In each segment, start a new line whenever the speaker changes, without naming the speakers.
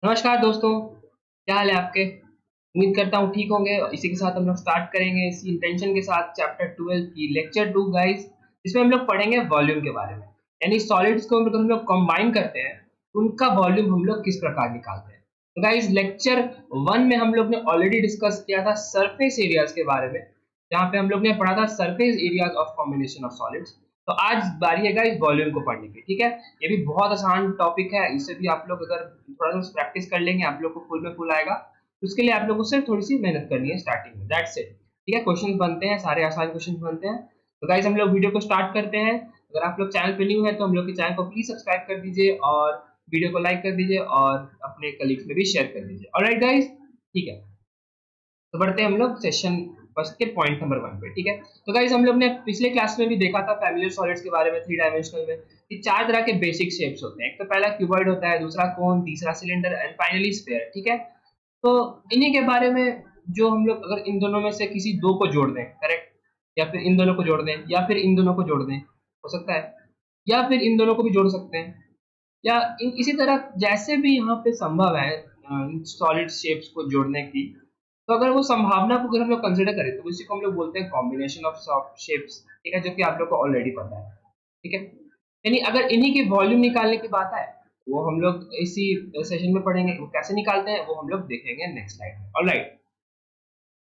नमस्कार दोस्तों, क्या हाल है आपके? उम्मीद करता हूँ ठीक होंगे और इसी के साथ हम लोग स्टार्ट करेंगे इसी इंटेंशन के साथ चैप्टर 12 की लेक्चर 2 गाइस। इसमें हम लोग पढ़ेंगे वॉल्यूम के बारे में। यानी सॉलिड्स को हम लोग कंबाइन करते हैं, उनका वॉल्यूम हम लोग किस प्रकार निकालते हैं। तो गाइस लेक्चर 1 में हम लोग ने ऑलरेडी डिस्कस किया था सरफेस एरियाज के बारे में, जहाँ पे हम लोग ने पढ़ा था surface areas of combination of solids. तो आज बारी है गाइस वॉल्यूम को पढ़ने की, ठीक है। ये भी बहुत आसान टॉपिक है, इससे भी आप लोग अगर थोड़ा सा प्रैक्टिस कर लेंगे आप लोग को फुल में फुल आएगा। उसके लिए आप लोगों से थोड़ी सी मेहनत करनी है स्टार्टिंग में, दैट्स इट। ठीक है, क्वेश्चन बनते हैं, सारे आसान क्वेश्चन बनते हैं। तो गाइस हम लोग वीडियो को स्टार्ट करते हैं। अगर आप लोग चैनल पे न्यू है तो हम लोग के चैनल को प्लीज सब्सक्राइब कर दीजिए और वीडियो को लाइक कर दीजिए और अपने कलीग्स में भी शेयर कर दीजिए। ऑलराइट गाइस, ठीक है। तो बढ़ते हैं हम लोग सेशन फर्स्ट के पॉइंट नंबर 1 पे, ठीक है। तो गाइस हम लोग ने पिछले क्लास में भी देखा था फैमिलियर सॉलिड्स के बारे में, थ्री डायमेंशनल में कि चार तरह के बेसिक शेप्स होते हैं। एक तो पहला क्यूबॉइड होता है, दूसरा कोन, तीसरा सिलेंडर एंड फाइनली स्फीयर, ठीक है। तो इन्हीं के बारे में जो हम लोग अगर इन दोनों में से किसी दो को जोड़ दें, करेक्ट, या फिर इन दोनों को जोड़ दें या फिर इन दोनों को जोड़ दें, हो सकता है, या फिर इन दोनों को भी जोड़ सकते हैं, या इसी तरह जैसे भी यहाँ पे संभव है सॉलिड शेप्स को जोड़ने की। तो अगर वो संभावना को अगर हम लोग कंसिडर करें तो उसी को हम लोग बोलते हैं कॉम्बिनेशन ऑफ शेप्स, ठीक है, जो कि आप लोग को ऑलरेडी पता है, ठीक है। यानी अगर इन्हीं की वॉल्यूम निकालने की बात है, वो हम लोग इसी सेशन में पढ़ेंगे। वो कैसे निकालते हैं वो हम लोग देखेंगे नेक्स्ट स्लाइड में, ऑलराइट।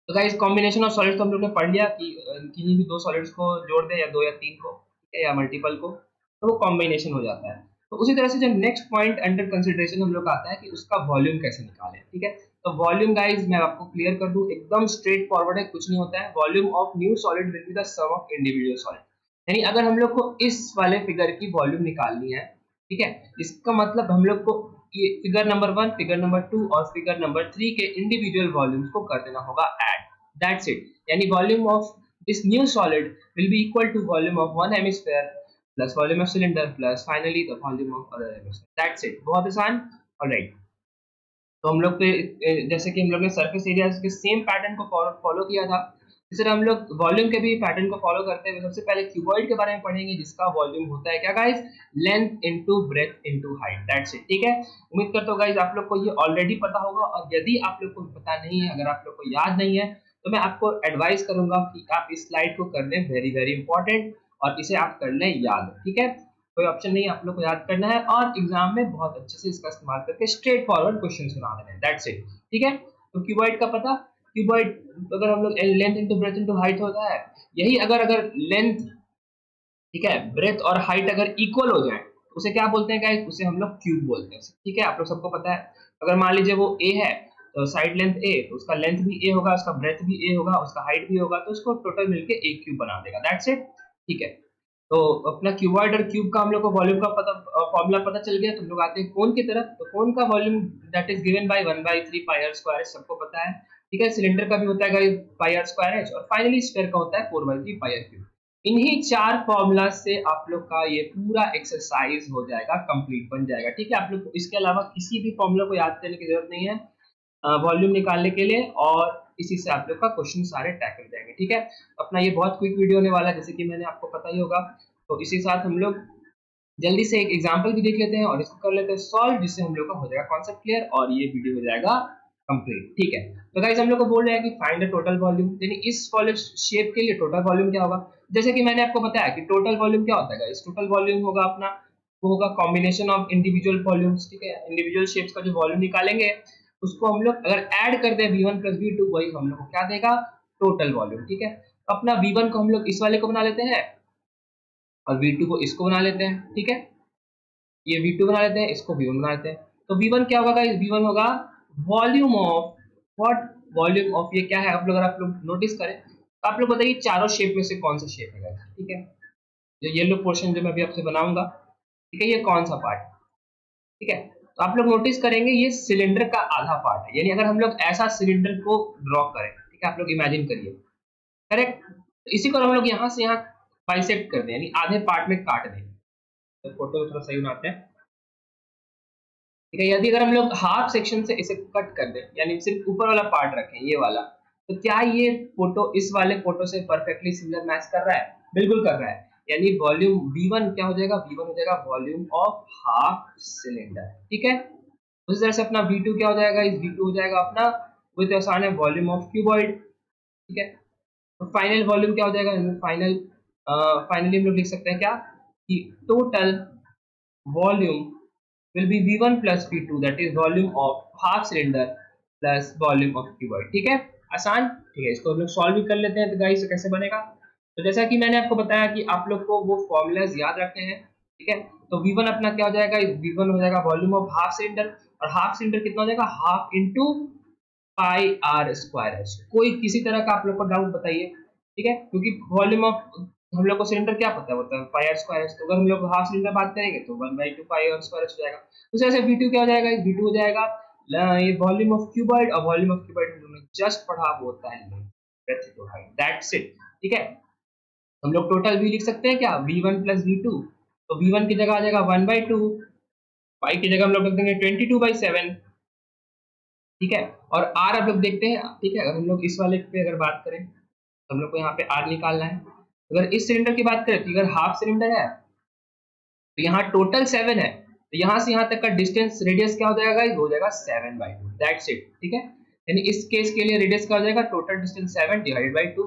तो गाइस कॉम्बिनेशन ऑफ सॉलिड्स तो हम लोग ने पढ़ लिया कि किन्हीं भी दो सॉलिड्स को जोड़ दें या दो या तीन को, ठीक है, या मल्टीपल को, तो वो कॉम्बिनेशन हो जाता है। तो उसी तरह से जो नेक्स्ट पॉइंट अंडर कंसिडरेशन हम लोग का आता है कि उसका वॉल्यूम कैसे निकालें, ठीक है। तो वॉल्यूम गाइस मैं आपको क्लियर कर दूं, एकदम स्ट्रेट फॉरवर्ड है, कुछ नहीं होता है। Volume of new solid will be the sum of individual solid. यानी अगर हम लोग को इस वाले फिगर की वॉल्यूम निकालनी है, ठीक है, इसका मतलब हम लोग को ये फिगर नंबर 1, फिगर नंबर 2 और फिगर नंबर 3 के इंडिविजुअल वॉल्यूम्स को कर देना होगा ऐड। That's it. यानी volume of this new solid will be equal to volume of one hemisphere plus volume of cylinder plus finally the volume of other hemisphere. That's it, बहुत आसान। Alright, तो हम लोग के जैसे कि हम लोग ने सरफेस एरियाज के सेम पैटर्न को फॉलो किया था, इस तरह हम लोग वॉल्यूम के भी पैटर्न को फॉलो करते हुए सबसे पहले क्यूबॉइड के बारे में पढ़ेंगे, जिसका वॉल्यूम होता है क्या guys, length into breadth into height. That's it, ठीक है। उम्मीद करता हूँ गाइस आप लोग को ये ऑलरेडी पता होगा, और यदि आप लोग को पता नहीं है, अगर आप लोग को याद नहीं है, तो मैं आपको एडवाइस करूंगा कि आप इस स्लाइड को कर लें, वेरी वेरी इंपॉर्टेंट, और इसे आप कर लें याद, ठीक है। कोई ऑप्शन नहीं, आप लोग को याद करना है और एग्जाम में बहुत अच्छे से इसका इस्तेमाल करके स्ट्रेट फॉरवर्ड क्वेश्चन बना देना है। दैट्स इट, ठीक है। तो क्यूबॉइड का पता, क्यूबॉइड अगर हम लोग length into breadth into height होता है, यही अगर अगर लेंथ, ठीक है, ब्रेथ और हाइट अगर इक्वल हो जाए तो उसे क्या बोलते हैं गाइस, उसे हम लोग क्यूब बोलते हैं, ठीक है। आप लोग सबको पता है, अगर मान लीजिए वो ए है तो साइड लेंथ ए, तो उसका लेंथ भी ए होगा, उसका ब्रेथ भी ए होगा, उसका हाइट भी होगा, तो उसको टोटल मिलके ए क्यूब बना देगा। दैट्स इट, ठीक है। तो अपना क्यूबॉइड और क्यूब का हम लोग को वॉल्यूम का पता, फॉर्मूला पता चल गया। तो हम लोग आते हैं कोन की तरफ। तो कोन का volume that is given by 1/3 pi r square, सबको पता है, ठीक है। सिलेंडर का भी होता है guys pi r square h, और फाइनली स्फीयर का होता है 4/3 पाई आर क्यूब। इन्हीं चार फॉर्मूला से आप लोग का ये पूरा एक्सरसाइज हो जाएगा, कंप्लीट बन जाएगा, ठीक है। आप लोग इसके अलावा किसी भी फॉर्मूला को याद करने की जरूरत नहीं है वॉल्यूम निकालने के लिए, और इसी से आप लोग का क्वेश्चन सारे टैकल जाएंगे, ठीक है। अपना ये बहुत क्विक वीडियो होने वाला है, जैसे कि मैंने आपको पता ही होगा। तो इसी साथ हम लोग जल्दी से एक एग्जांपल भी देख लेते हैं और इसको कर लेते हैं सॉल्व, जिससे हम लोग का हो जाएगा कॉन्सेप्ट क्लियर और ये वीडियो हो जाएगा कंप्लीट, ठीक है। तो गाइस हम लोग को बोल रहे हैं कि फाइंड द टोटल वॉल्यूम, यानी इस सॉलिड शेप के लिए टोटल वॉल्यूम क्या होगा। जैसे कि मैंने आपको बताया कि टोटल वॉल्यूम क्या होता है गाइस, टोटल वॉल्यूम होगा अपना, वो होगा कॉम्बिनेशन ऑफ इंडिविजुअल वॉल्यूम्स, ठीक है। इंडिविजुअल शेप्स का जो वॉल्यूम निकालेंगे उसको हम लोग अगर ऐड कर दें v1 प्लस v2, वही हम लोग को क्या देगा, टोटल वॉल्यूम, ठीक है। अपना v1 को हम लोग इस वाले को बना लेते हैं और v2 को इसको बना लेते हैं, ठीक है। ये V2 बना लेते हैं, इसको V1 बना लेते हैं। तो V1 क्या होगा गाइस, V1 होगा volume of what, volume of ये क्या है, आप लोग अगर आप लोग नोटिस करें तो आप लोग बताइए चारों शेप में से कौन सा शेप है गाइस, ठीक है। जो येलो पोर्शन जो मैं अभी आपसे बनाऊंगा, ठीक है, ये कौन सा पार्ट, ठीक है। तो आप लोग नोटिस करेंगे ये सिलेंडर का आधा पार्ट है। यानी अगर हम लोग ऐसा सिलेंडर को ड्रॉ करें, ठीक है, आप लोग इमेजिन करिए, करेक्ट। तो इसी को हम लोग यहाँ से यहाँ बाइसेक्ट कर दें, यानी आधे पार्ट में काट दें। तो फोटो थोड़ा सही बनाते हैं, ठीक है। यदि अगर हम लोग हाफ सेक्शन से इसे कट कर दें, यानी सिर्फ ऊपर वाला पार्ट रखें ये वाला, तो क्या ये फोटो इस वाले फोटो से परफेक्टली सिमिलर मैच कर रहा है? बिल्कुल कर रहा है। यानी वॉल्यूम V1 क्या हो जाएगा, V1 हो जाएगा वॉल्यूम ऑफ हाफ सिलेंडर, ठीक है। उसी तरह से अपना V2 क्या हो जाएगा, इस V2 हो जाएगा अपना, वो तो आसान है, वॉल्यूम ऑफ क्यूबॉइड, ठीक है। तो फाइनल वॉल्यूम क्या हो जाएगा, फाइनली हम लोग लिख सकते हैं क्या कि total volume will be V1 plus V2, that is volume of half cylinder plus volume of cuboid, ठीक है, आसान, ठीक है। इसको हम लोग सॉल्व भी कर लेते हैं। तो गाइस कैसे बनेगा, तो जैसा कि मैंने आपको बताया कि आप लोग को वो फॉर्मूलाज याद रखने हैं, ठीक है। तो V1 अपना क्या हो जाएगा, V1 हो जाएगा वॉल्यूम ऑफ हाफ सिलेंडर, और हाफ सिलेंडर कितना हो जाएगा, half into pi r square h. कोई किसी तरह का आप लोग को डाउट बताइए, ठीक है, क्योंकि वॉल्यूम ऑफ हम लोग को सिलेंडर क्या पता होता है, पाई आर स्क्वायर एच। तो अगर हम लोग हाफ सिलेंडर बात करेंगे तो 1/2 पाई आर स्क्वायर एच हो जाएगा। उसी तरह से V2 क्या हो जाएगा, V2 हो जाएगा ये वॉल्यूम ऑफ क्यूबॉइड, और वॉल्यूम ऑफ क्यूबॉइड हम लोग ने जस्ट पढ़ा वो होता है breadth to height, that's it, ठीक है। हम लोग टोटल V लिख सकते हैं क्या, V1 प्लस V2, तो V1 की जगह आ जाएगा 1/2, पाई की जगह हम लोग रख देंगे 22/7, ठीक है। और R आप लोग देखते हैं, ठीक है, अगर हम लोग इस वाले पे अगर बात करें तो हम लोग को यहाँ पे R निकालना है। अगर इस सिलेंडर की बात करें तो अगर हाफ सिलेंडर है तो यहाँ टोटल 7 है, तो यहाँ से यहाँ तक का डिस्टेंस रेडियस क्या हो जाएगा, हो जाएगा 7/2, दैट्स इट, ठीक है। यानी इस केस के लिए रेडियस क्या हो जाएगा, टोटल डिस्टेंस 7 डिवाइडेड बाय 2,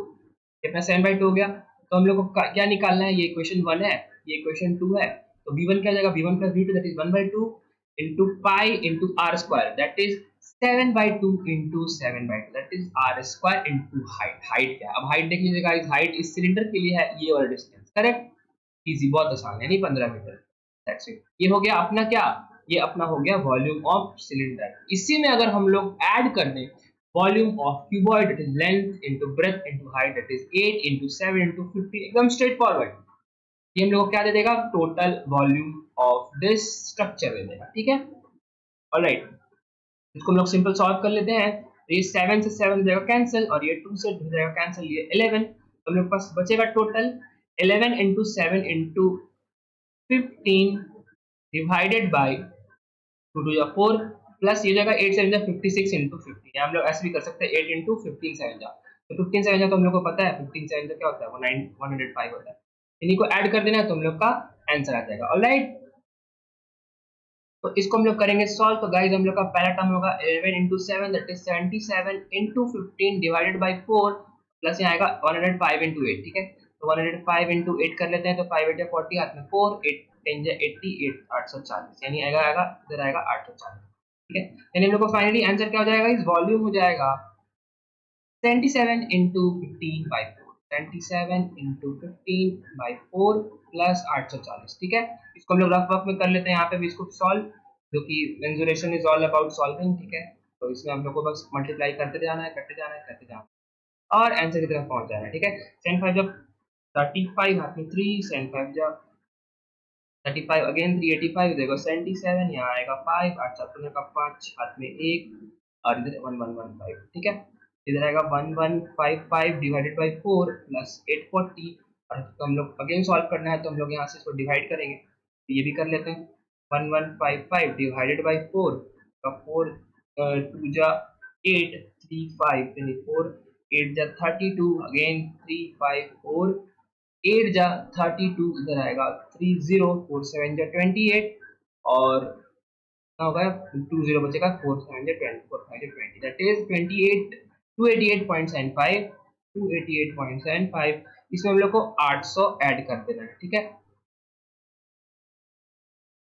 कितना 7/2 हो गया। तो हम लोग को क्या निकालना है, ये इक्वेशन 1 है, ये इक्वेशन 2 है। तो V1 क्या हो जाएगा, V1 plus V2 that is 1/2 into pi into r square, that is 7/2 into 7/2, that is r square into height। Height क्या है, अब हाइट देख लीजिए गाइस, हाइट इस सिलेंडर के लिए है ये वाला डिस्टेंस, करेक्ट, इजी, बहुत आसान है, नहीं 15 मीटर, दैट्स इट। ये हो गया अपना क्या, ये अपना हो गया वॉल्यूम ऑफ सिलेंडर। इसी में अगर हम लोग ऐड कर दें volume of cuboid, that is length into breadth into height, that is 8 into 7 into 50, एकदम स्ट्रेट फॉरवर्ड, ये हम लोग को क्या दे देगा, total volume of this structure दे देगा, ठीक है। ऑलराइट, इसको हम लोग सिंपल सॉल्व कर लेते हैं। तो ये 7 से 7 हो जाएगा कैंसिल, और ये 2 से हो जाएगा कैंसिल, ये 11, तो हम लोग पास बचेगा total 11 into 7 into 15 divided by 2 2 या 4, प्लस ये हो जाएगा 8 7 जा 56 इंटू 50, हम लोग ऐसे भी कर सकते हैं 8 इंटू 15 7 जा, तो 15 7 जा तो हम लोग को पता है 15 7 जा क्या होता है, वो 105 होता है। इन्हीं को ऐड कर देना है तो हम लोग का आंसर आ जाएगा। ऑलराइट, तो इसको हम लोग करेंगे सॉल्व। तो गाइस हम लोग का पहला टर्म होगा 11 into 7 that is 77 into 15 divided by 4, plus यहाँ आएगा 105 इंटू 8, ठीक है। तो 105 इंटू 8 कर लेते हैं, तो 5 8 या 40, हाथ में 4, 8 10 या 80, 840, यानी आएगा इधर आएगा 840, ठीक है। यानी हम लोग को फाइनली आंसर क्या हो जाएगा, इस वॉल्यूम हो जाएगा 77 into 15 by 4, 77 into 15 by 4 plus 840, ठीक है। इसको हम लोग रफ वर्क में कर लेते हैं, यहाँ पे भी इसको सॉल्व, जो कि mensuration is all about solving, ठीक है। तो इसमें हम लोग को बस मल्टीप्लाई करते जाना है, करते जाना है, करते जाना है, और आंसर की तरफ पहुंच जाना है, ठीक है। 7 5 जब 35, हाथ में 3, 7 5 जब 35 अगेन 385, देखो 77, यहाँ आएगा 5, 8 7 का 5, हाथ में 1, और इधर 1115, ठीक है। इधर आएगा 1155 डिवाइडेड बाई 4 प्लस 840, और तो हम लोग अगेन सॉल्व करना है, तो हम लोग यहाँ से इसको डिवाइड करेंगे, तो ये भी कर लेते हैं। 1155 डिवाइडेड बाई 4 का 4 2 जा 8 3 5 यानी 4 8 जा 32, अगेन 3 5 4 8 जा 32, इधर आएगा 30, 4 7 जा 28, और क्या होगा 20 बचेगा, 4 7 जा 20, 4 5 जा 20, दैट इज 28 288.75, 288.75। इसमें हम लोग को 800 ऐड कर देना है, ठीक है।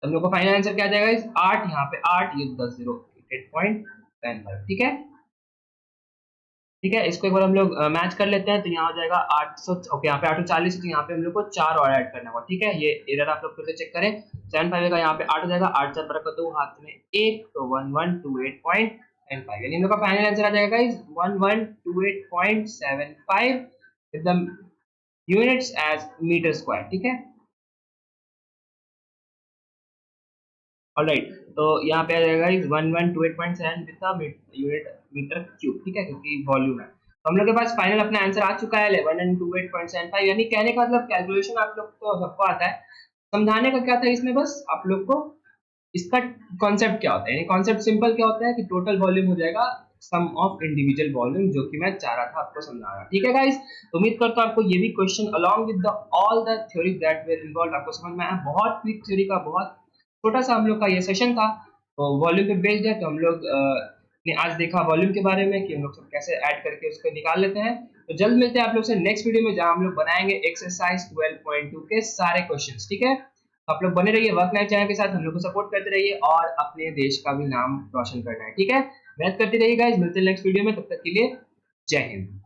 हम लोग को फाइनल आंसर क्या आ जाएगा, इस 8 यहाँ पे 8, ये 10 0 8.75, ठीक है, ठीक है। इसको एक बार हम लोग मैच कर लेते हैं, तो यहाँ हो जाएगा 800, ओके, यहाँ पे 840, तो यहाँ पे हम लोग को 4 और ऐड करना होगा, ठीक है। ये एरर आप लोग फिर से चेक करें, 7 5 का यहाँ पे 8 हो जाएगा, 8 4 बराबर 2, हाथ में 1, तो 1128.75, यानी हम लोग का फाइनल आंसर आ जाएगा guys 1128.75 with the units as metre square, ठीक है। ऑलराइट, तो यहाँ पे आ जाएगा 1128.7 with the unit metre cube, ठीक है, क्योंकि वॉल्यूम है। तो हम लोग के पास फाइनल अपना आंसर आ चुका है 1128.75, यानी कहने का मतलब कैलकुलेशन आप लोग को सबको आता है, समझाने का क्या था इसमें, बस आप लोग को इसका कॉन्सेप्ट क्या होता है, यानी कॉन्सेप्ट सिंपल क्या होता है कि टोटल वॉल्यूम हो जाएगा सम ऑफ इंडिविजुअल वॉल्यूम, जो कि मैं चाह रहा था आपको समझाना, ठीक है गाइस। तो उम्मीद करता हूं आपको ये भी question along with the all the theories that were involved आपको समझ में आया। बहुत क्विक थ्योरी का बहुत छोटा सा हम लोग का ये सेशन था, वॉल्यूम पे बेस्ड है, तो हम लोग ने आज देखा वॉल्यूम के बारे में कि हम लोग सब कैसे ऐड करके उसको निकाल लेते हैं। तो जल्द मिलते हैं आप लोग से नेक्स्ट वीडियो में, जहां हम लोग बनाएंगे एक्सरसाइज 12.2 के सारे क्वेश्चंस। ठीक है, तो आप लोग बने रहिए वर्क नाइट चैनल के साथ, हम लोग को सपोर्ट करते रहिए और अपने देश का भी नाम रोशन करना है। ठीक है, मेहनत करते रहिए गाइस, मिलते हैं नेक्स्ट वीडियो में, तब तक के लिए जय हिंद।